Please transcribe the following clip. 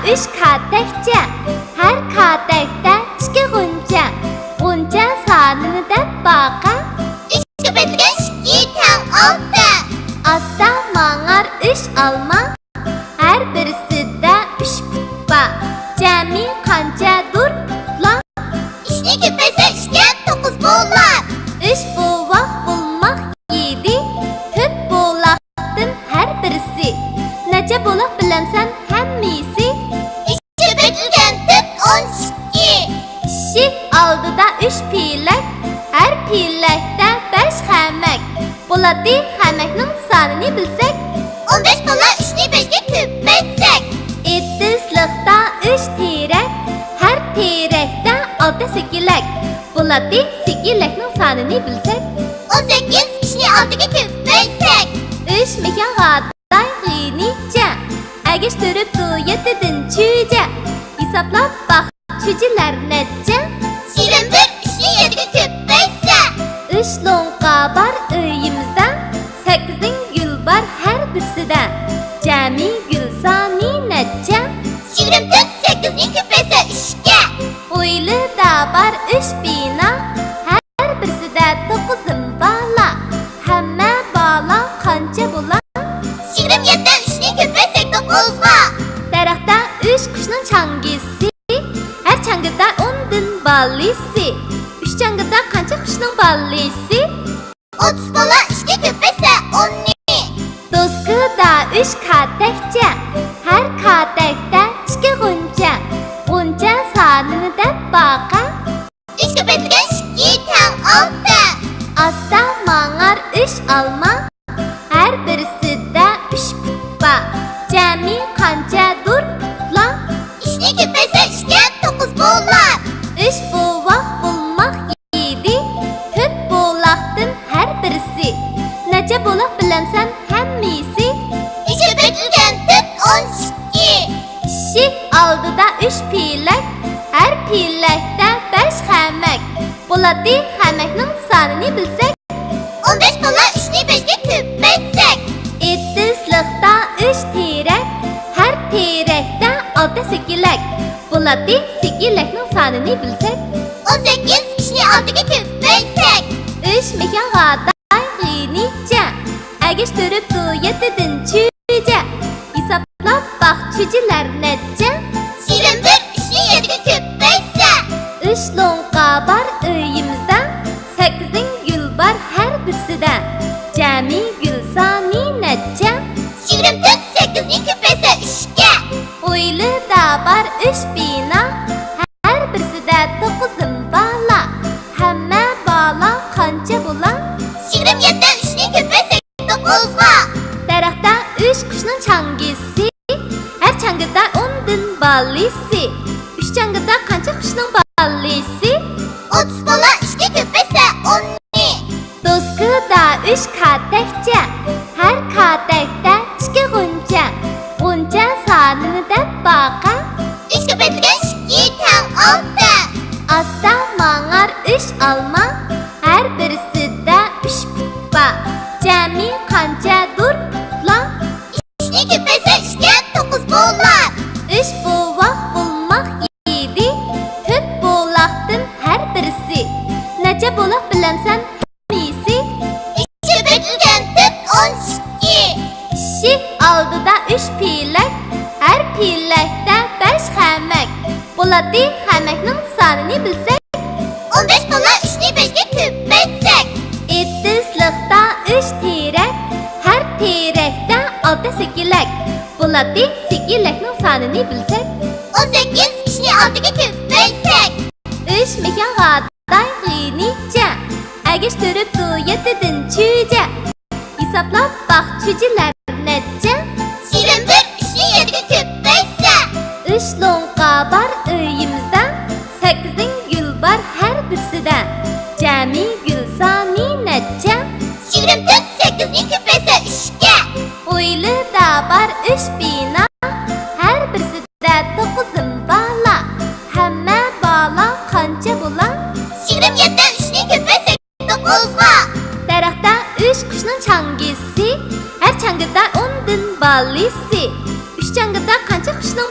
3 katakcha, har katakda 2 g'uncha. G'uncha sonini deb boqa, 3 ko'paytirilgan 2 teng 6. Asta mang'ar 3 olma, har birisida 3 puppa. Jami qanchadur putlar? 3ni ko'paysa 2 9 bo'lar. 3 buvoq bulmoq 7, 4 buloqdan har birisi. Necha buloq bilamsan hammasi? 3 ko'paytirilgan 12. Eshik oldida 3 pilak, har pilakda 5 xamak. Bo'ladi xamakning sonini bilsak, 15 bo'lar 3ni 5ga ko'paytsak. Etizliqda 3 terak, har terakda 6 sikilak. Bo'ladi sikilakning sonini bilsak, 18 3ni 6ga ko'paytsak. 3 mekan g'aday g'inicha, agishtiribdi 7dan chuja. Hisoblab baq chujilar necha? 21 3ni 7ga ko'paytsa. 3 lo'nqa bor uyimizda, 8 gul bor har birisida. Jami gul soni necha? 24 8ni ko'paysa 3ga. O'ylida bor 3 bino, har birisida 9 bola. Hamma bola qancha bo'lar? 27 3ni ko'paysak 9ga. Daraxtda 3 qushning changisi, har changida 10 dan balisi. 3 changida qancha qushning balisi? 30 bo'lar 3ga ko'paysa 10ni. Doskada 3 katakcha, har katakda 2 g'uncha. G'uncha sonini deb boqa, 3 ko'paytirilgan 2 teng 6. asta mang'ar 3 olma, har birisida 3 puppa. Jami qanchadur putlar? 3ni ko'paysa 2ga 9 bo'lar. 3 buvoq bulmoq 7, 4 buloqdan har birisi. Necha buloq bilamsan hammasi? 3 ko'paytirilgan 12. Eshik oldida 3 pilak, har pilakda 5 xamak. Bo'ladi xamakning sonini bilsak, 15 bo'lar 3ni 5ga ko'paytsak. Etizliqda 3 terak, har terakda 6 sikilak. Bo'ladi sikilakning sonini bilsak, 18 3ni 6ga ko'paytsak. 3 mekan g'aday g'inicha, agishtiribdi 7dan chuja. Hisoblab baq chujilar necha? 21 3ni 7ga ko'paysa. 3 lo'nqa bor uyimizda, 8 gul bor har birisida. Jami gul soni necha? 24 8ni ko'paysa 3ga. O'ylida bor 3 bino, har birisida 9 bola. Hamma bola qancha bo'lar? 27 3ni ko'paysak 9ga. Daraxtda 3 qushning changisi, har changida 10 dan balisi. 3 changida qancha qushning balisi? 30 bo'lar 3ga ko'paysa 10ni. Doskada 3 katakcha, har katakda 2 g'uncha. G'uncha sonini deb boqa, 3 ko'paytirilgan 2 teng 6. asta mang'ar 3 olma, har birisida 3 puppa. Jami qanchadur putlar? 3ni ko'paysa 2ga 9 bo'lar. 3 buvoq bulmoq 7, 4 buloqdan har birisi. Necha buloq bilamsan hammasi? 3 ko'paytirilgan 12. Eshik oldida 3 pilak, har pilakda 5 xamak. Bo'ladi xamakning sonini bilsak, 15 bo'lar 3ni 5ga ko'paytsak. Etizliqda 3 terak, har terakda 6 sikilak. Bo'ladi sikilakning sonini bilsak, 18 3ni 6ga ko'paytsak. 3 mekan g'aday g'inicha, agishtiribdi 7dan chuja. Hisoblab baq chujilar necha? 21 3ni 7ga ko'paysa. 3 lo'nqa bor uyimizda, 8 gul bor har birisida. Jami gul soni necha? 24 8ni ko'paysa 3ga. O'ylida bor 3 bino, har birisida 9 bola. Hamma bola qancha bo'lar? 27 3ni ko'paysa 9ga. Daraxtda 3 qushning changisi, har changida 10 dan balisi. 3 changida qancha qushning